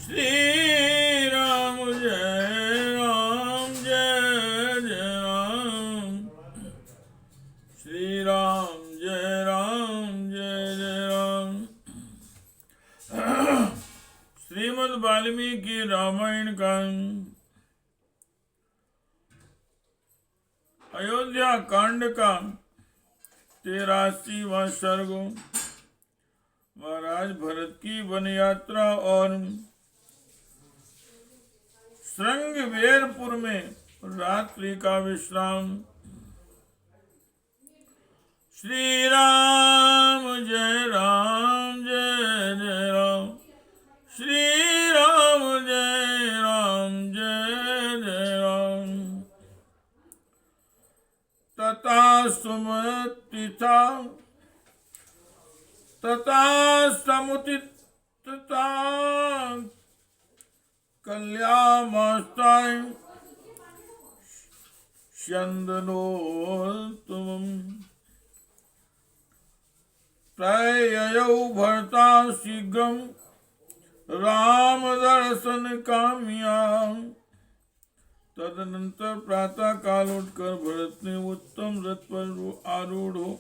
श्री राम जय राम जय जय राम। श्री राम जय राम जय जय राम। श्रीमद् वाल्मीकि रामायण का अयोध्या कांड का 83वां सर्ग। महाराज भरत की वन यात्रा और श्रृंगवेरपुर में रात्रि का विश्राम। श्री राम जय राम जय जय राम। श्री राम जय राम जय जय राम। तथा सुमतिथा तथा समुदिता कल्यामास्ताय स्यन्दनोत्तमम्। प्रययौ भरता शीघ्रं राम दर्शन काम्या। तदनंतर प्रातः काल उठकर भरत ने उत्तम रथ पर आरूढ़ हो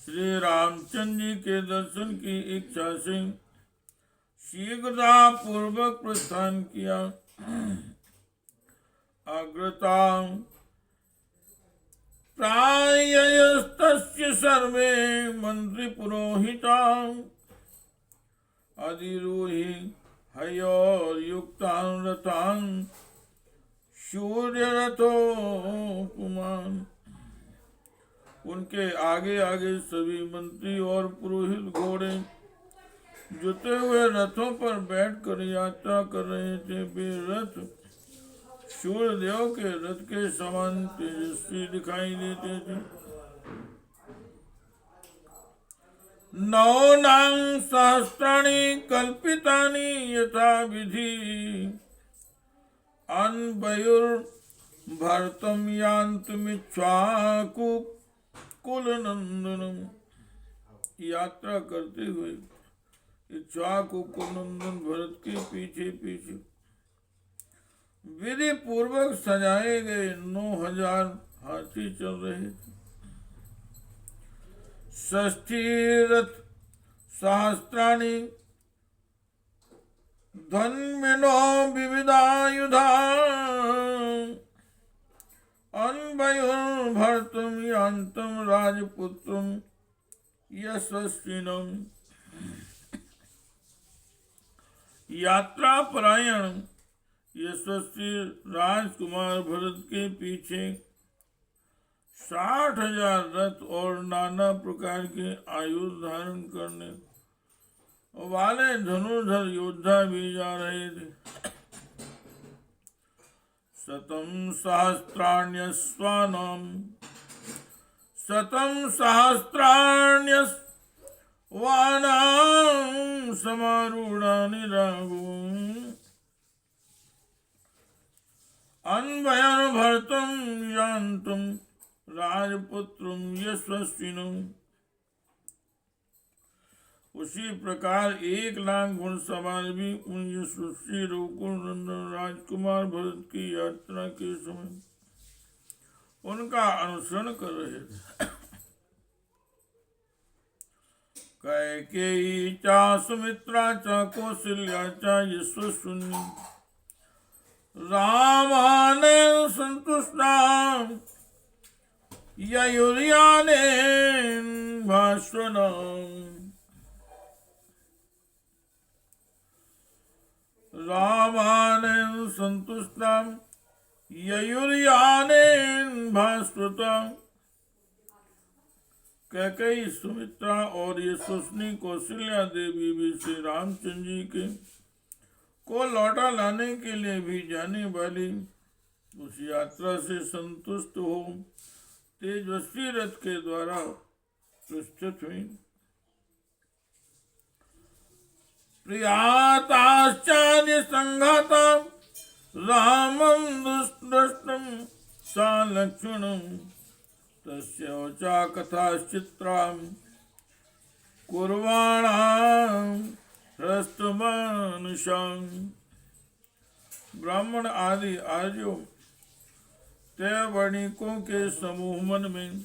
श्री रामचंद्र जी के दर्शन की इच्छा से शीघ्रता पूर्वक प्रस्थान किया। अग्रता प्रायस्तस्य सर्वे मंत्री पुरोहिता अधिरोहि हयोर्युक्तान् रथान् सूर्यरथोपमान्। उनके आगे आगे सभी मंत्री और पुरोहित घोड़े जुते हुए रथों पर बैठकर यात्रा कर रहे थे। वे रथ सूर्यदेव के रथ के समान तेजस्वी दिखाई देते थे। नौनां सहस्राणि कल्पितानि यथा विधि अन्वयुर्भरतं यान्तुमिक्ष्वाकुकुलनन्दनम्। यात्रा करते हुए इक्ष्वाकुकुलनंदन भरत के पीछे पीछे विधि पूर्वक सजाए गए 9000 हाथी चल रहे थे। षष्ठीरथ सहस्राणि धन्विनो विविधायुधा अन्वयुर्भरतं यान्तं राजपुत्रं यशस्विनम्। यात्रा परायण यशस्वी राजकुमार भरत के पीछे 60,000 रथ और नाना प्रकार के आयुध धारण करने वाले धनुर्धर योद्धा भी जा रहे थे। शतं सहस्राण्यश्वानां शतं सहस्राण्यश्वानां समारूढानि राघवम्। अन्वयुर्भरतं यान्तं राजपुत्रं यशस्विनम्। उसी प्रकार 1,00,000 घुड़सवार भी उन यशस्वी रघुकुल नंदन राजकुमार भरत की यात्रा के समय उनका अनुसरण कर रहे थे। कैकेयी च सुमित्रा च कौसल्या च यशस्विनी रामानेन संतुष्टा ययुर्यानेन भास्वरम्। रामानेन संतुष्टा ययुर्यानेन भास्वता। कैकेयी सुमित्रा और यशस्विनी कौशल्या देवी भी श्री रामचंद्र जी के को लौटा लाने के लिए भी जाने वाली उस यात्रा से संतुष्ट हो तेजस्वी रथ के द्वारा प्रस्थित हुई। प्रियाताश्चार्य संघाता रामं दृष्टं सा लक्ष्मणं तस्य च कथाश्चित्रां कुर्वाणां ह्रस्तु मनुष्य ब्राह्मण आदि आर्यों तय वर्णिकों के समूह मन में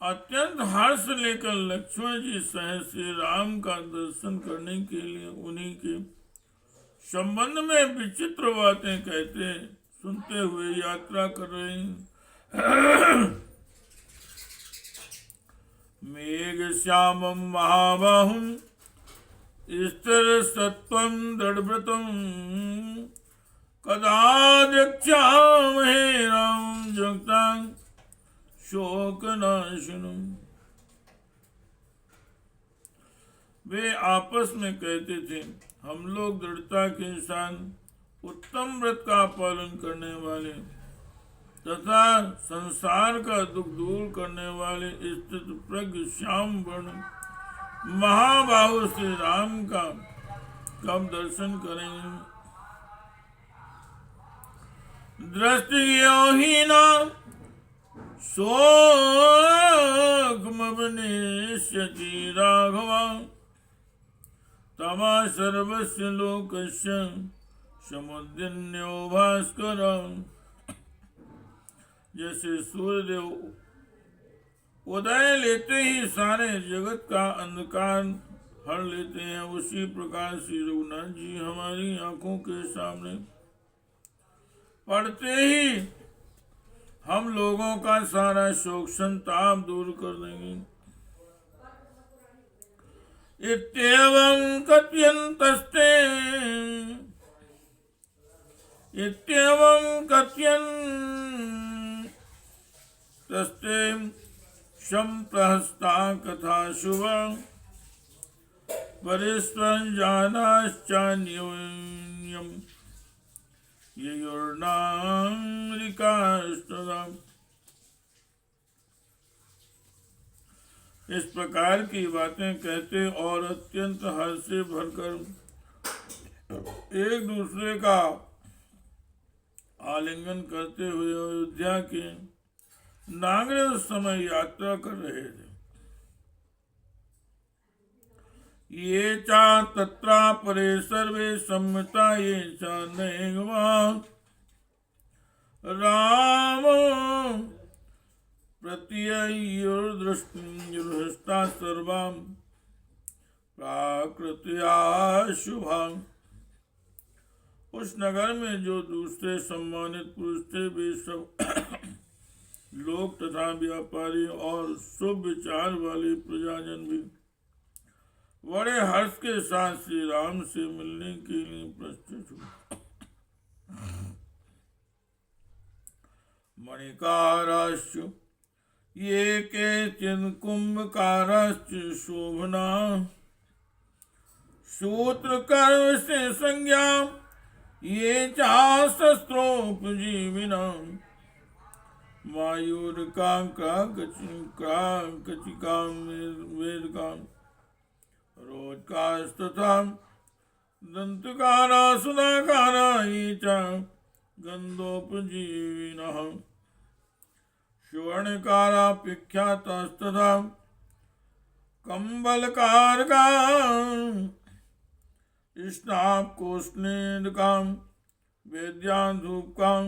अत्यंत हर्ष लेकर लक्ष्मण जी सहज श्री राम का दर्शन करने के लिए उन्हीं के संबंध में विचित्र बातें कहते सुनते हुए यात्रा कर रहे हैं। मेघ श्यामं महाबाहुं स्थिर सत्वं दृढ़व्रतं कदा द्रक्ष्यामहे राम जगतां शोकनाशनम्। वे आपस में कहते थे, हम लोग दृढ़ता के साथ उत्तम व्रत का पालन करने वाले तथा संसार का दुख दूर करने वाले स्थित प्रज्ञ श्याम वर्ण महाबाहु श्री राम का कब दर्शन करेंगे। दृष्टियो ही न शोकमवनिष्यति राघवा तमा सर्वस्य लोकस्य समुद्दिन्यो भास्कर। जैसे सूर्यदेव उदय लेते ही सारे जगत का अंधकार हर लेते हैं, उसी प्रकार श्री रघुनाथ जी हमारी आंखों के सामने पड़ते ही हम लोगों का सारा शोक संताप दूर कर देंगे। इत्येवं कथयन्तस्ते संप्रहस्ता कथा शुभ परिस्वञ्जानाश्चान्योन्यं ययोर्नामृकास्तदा। इस प्रकार की बातें कहते और अत्यंत हर्ष से भरकर एक दूसरे का आलिंगन करते हुए अयोध्या के नागरे उस समय यात्रा कर रहे थे। ये चा तत्रा परे सर्वे सम्मता ये चा नैगवा राम प्रत्ययुर्दृष्टा सर्वां प्राकृत्या शुभां। उस नगर में जो दूसरे सम्मानित पुरुष थे वे सब लोग तथा व्यापारी और शुभ विचार वाले प्रजाजन भी बड़े हर्ष के साथ श्री राम से मिलने के लिए प्रस्तुत हुए। मणिकाराश्च ये केचिन कुंभकाराश्च शोभना सूत्रकर्म से संज्ञा ये चा शस्त्रोपजीविना मायूरकांकचिकां वेदकां रोजकास्तथा दंतकारा सुधाकारा ये च गंधोपजीविनः सुवर्णकारा विख्यातस्तथा कंबलकारका स्नापकोष्णेदकां वेद्याधूपकां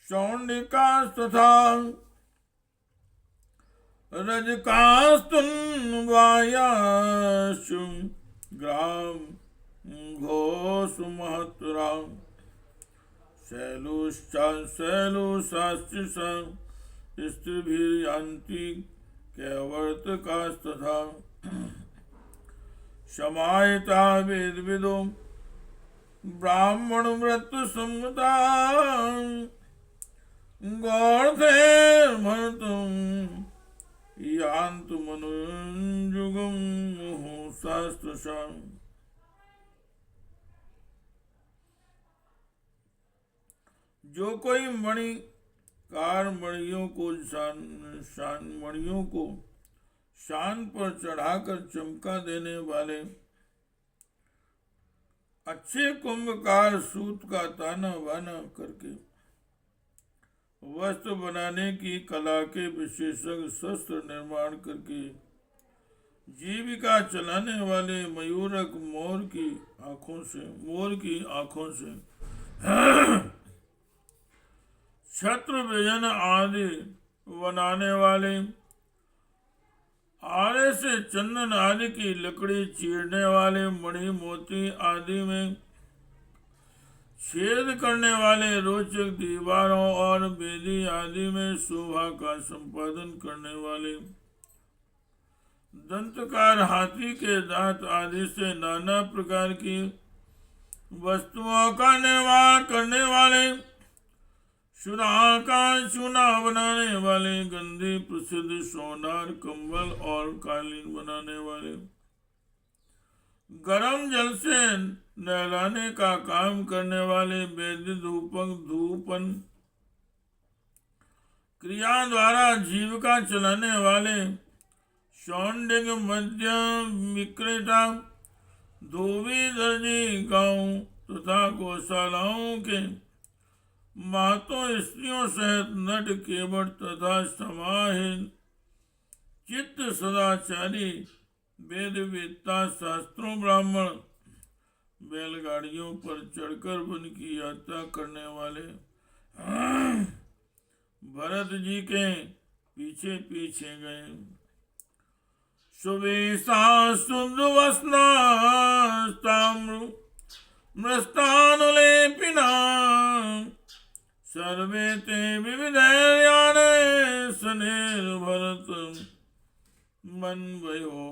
शौंडिकास्तथा रजकास्तुन्वायाशु ग्राम घोषमहतरां शैलूषाश्च स्त्रीभिर्यान्ति कैवर्तकास्तथा समाहिता वेदविदो ब्राह्मण व्रत सम्मता गौर्थे भरतुं यान्तु मनुजुगं मुहुशास्त्रशां। जो कोई मणिकार मणियों को शान पर चढ़ाकर चमका देने वाले अच्छे कुंभकार सूत का ताना बाना करके वस्त्र बनाने की कला के विशेषज्ञ शस्त्र निर्माण करके जीविका चलाने वाले मयूरक मोर की आंखों से छत्र व्यजन आदि बनाने वाले, आरे से चंदन आदि की लकड़ी चीरने वाले, मणि मोती आदि में छेद करने वाले, रोचक दीवारों और वेदी आदि में शोभा का संपादन करने वाले, दंतकार हाथी के दांत आदि से नाना प्रकार की वस्तुओं का निर्माण करने वाले, सुना का चूना बनाने वाले, गंदी प्रसिद्ध सोनार कंबल और कालीन बनाने वाले, गरम जल से नहलाने का काम करने वाले, वैद्य धूपन क्रिया द्वारा जीविका चलाने वाले, सौंडिग मध्य विक्रेता, धोबी दर्जी गांव तथा गौशालाओं के महतो स्त्रियों सहित नट केवट तथा समाहीन चित्त सदाचारी, वेद वेत्ता, शास्त्रों ब्राह्मण, बैलगाड़ियों पर चढ़कर वन की यात्रा करने वाले भरत जी के पीछे पीछे गए। सुवेशा शुद्ध वस्त्रास्ताम्र मृष्टानुलेपिना, सर्वे ते विविधैर्याणे सनिर्भरत मन भयो।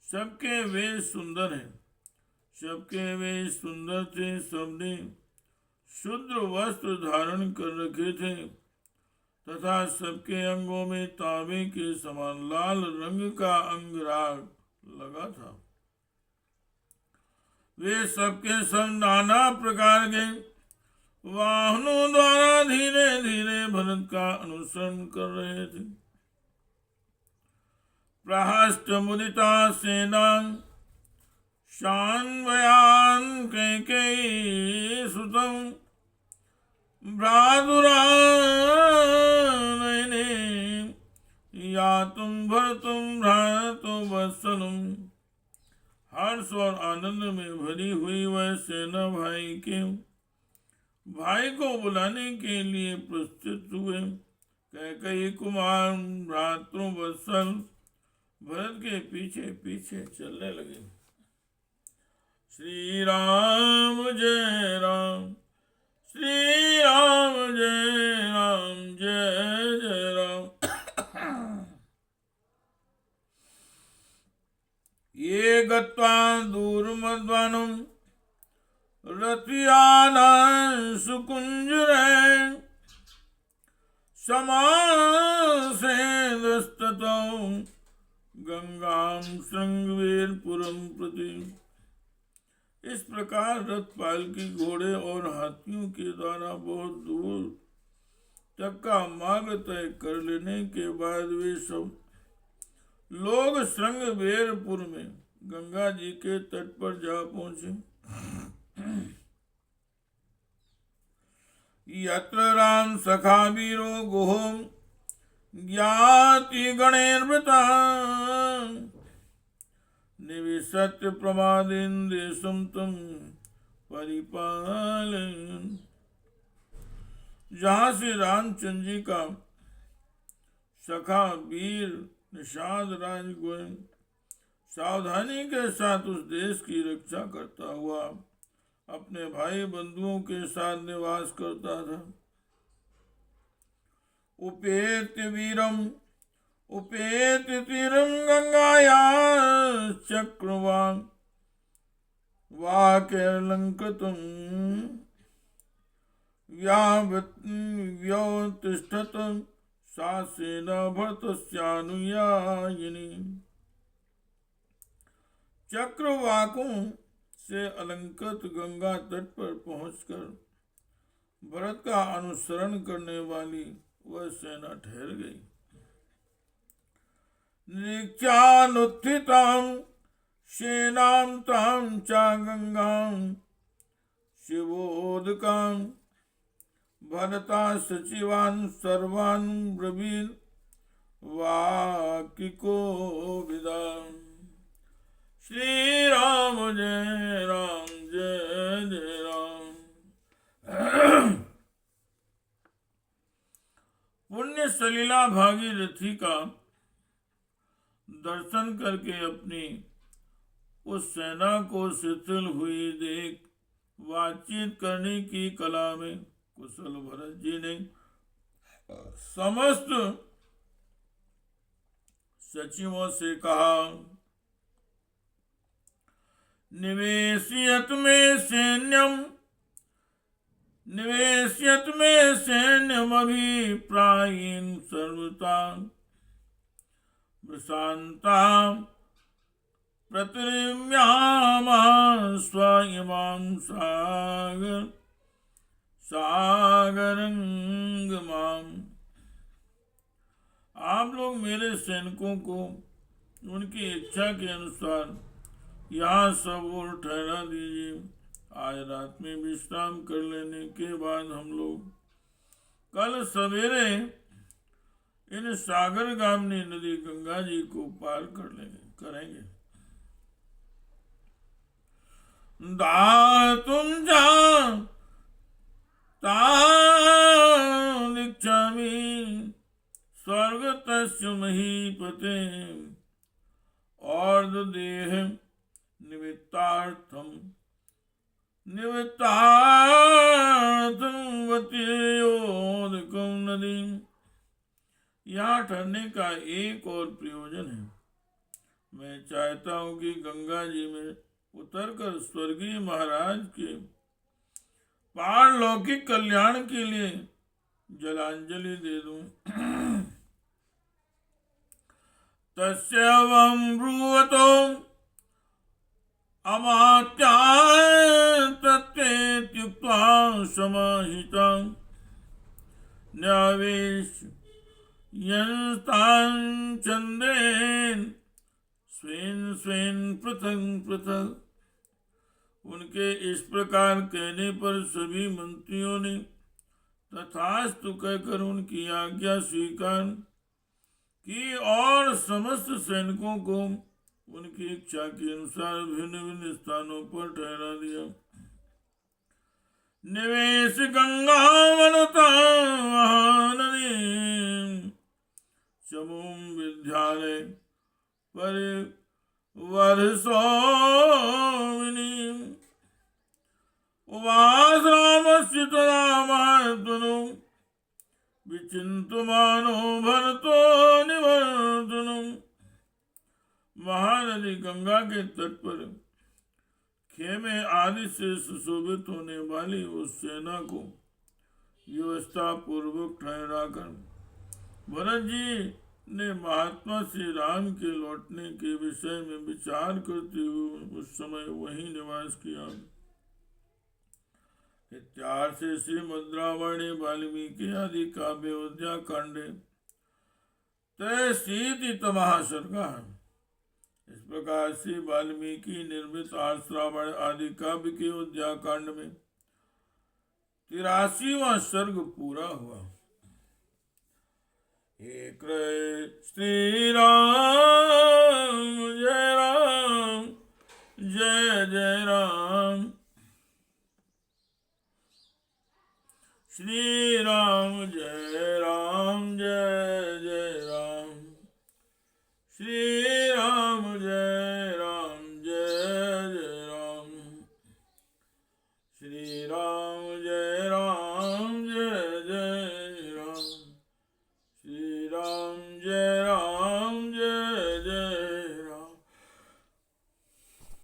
सबके वेश सुंदर हैं, सबके वेश सुंदर थे, सबने शुद्ध वस्त्र धारण कर रखे थे तथा सबके अंगों में तांबे के समान लाल रंग का अंगराग लगा था। वे सबके सब नाना प्रकार के वाहनों द्वारा धीरे धीरे भरत का अनुसरण कर रहे थे। प्रहस्त मुदिता सेना शान्वयान कैकेयी सुतम भ्रातुरानयने यातुम भरतुम भ्रातो वत्सलम। हर्ष और आनंद में भरी हुई वह सेना भाई को बुलाने के लिए प्रस्तुत हुए। कैकेयी कुमार भ्रातृ वत्सल भरत के पीछे पीछे चलने लगे। श्री राम जय राम, श्री राम जय राम, जय जय राम। ये गत्वा दूरमध्वानं रतियानां सुकुञ्जरे समासेदस्ततो गंगां श्रृंगवेरपुरं प्रति। इस प्रकार रथपाल की घोड़े और हाथियों के द्वारा बहुत दूर तक का मार्ग तय कर लेने के बाद वे सब लोग श्रृंगवेरपुर में गंगा जी के तट पर जा पहुंचे। यत्र राम सखा वीरो गुहो ज्ञाति गणेर्वृता निविशत्य प्रमादेन देशम तुम परिपालन। जहाँ से रामचंद्र जी का सखा वीर निषाद राजगुण सावधानी के साथ उस देश की रक्षा करता हुआ अपने भाई बंधुओं के साथ निवास करता था। उपेत्य वीरम उपेत्य तीरम गंगाया चक्रवान वाक्यलंकृतम व्योतिष्ठत सा सेना भरतस्यानुयायिनी। चक्रवाकों से अलंकृत गंगा तट पर पहुंचकर भरत का अनुसरण करने वाली वह सेना ठहर गई। निरीक्षानुत्थितां सेनां तां च गंगां शिवोदकां भरता सचिवान् सर्वान् ब्रवीन् वाक्य को विदा। श्री राम जय राम जय जय राम। पुण्य सलीला भागीरथी का दर्शन करके अपनी उस सेना को शिथिल हुई देख बातचीत करने की कला में कुशल भरत जी ने समस्त सचिवों से कहा, निवेशियत में सैन्यम अभिप्रायेन सर्वता प्रशांता प्रतिम्यामा स्वयमां सागरंगमाम। आप लोग मेरे सैनिकों को उनकी इच्छा के अनुसार यहाँ सब और ठहरा दीजिए। आज रात में विश्राम कर लेने के बाद हम लोग कल सवेरे इन सागर गामनी नदी गंगा जी को पार करेंगे। दातुम दीक्षामि स्वर्ग तस्य महीपते और देह निमित्तार्थम वत्योदकम नदी। यहाँ ठहरने का एक और प्रयोजन है। मैं चाहता हूँ कि गंगा जी में उतरकर स्वर्गीय महाराज के पारलौकिक कल्याण के लिए जलांजलि दे दूं। तस्यवं ब्रुवतो अमात्या तत्तेत्युक्त्वा समाहितं न्यावेश यंस्तां चंदेन स्वेन पृथक पृथक। उनके इस प्रकार कहने पर सभी मंत्रियों ने तथास्तु कहकर उनकी आज्ञा स्वीकार की और समस्त सैनिकों को उनकी इच्छा के अनुसार भिन्न भिन्न स्थानों पर ठहरा दिया। निवेश गंगा वनुता महानदी चमुम विद्यालय परिवर्षोविनी उवास रामस्य तदा महात्मनो विचिन्तमानो भरतो निवर्तनो। महानदी गंगा के तट पर खेमे आदि से सुशोभित होने वाली उस सेना को व्यवस्था पूर्वक ठहराकर भरत जी ने महात्मा श्री राम के लौटने के विषय में विचार करते हुए उस समय वहीं निवास किया। इत्यार्थ श्रीमद् रामायणे वाल्मीकि आदि काव्ये अयोध्या कांडे त्रयशीतितमः सर्गः। इस प्रकार से वाल्मीकि निर्मित आर्षरामायण आदि काव्य के अयोध्या कांड में 83वां सर्ग पूरा हुआ। एक श्री राम जय जय राम। श्री राम जय जय राम। श्री राम जय जय राम। श्री राम जय जय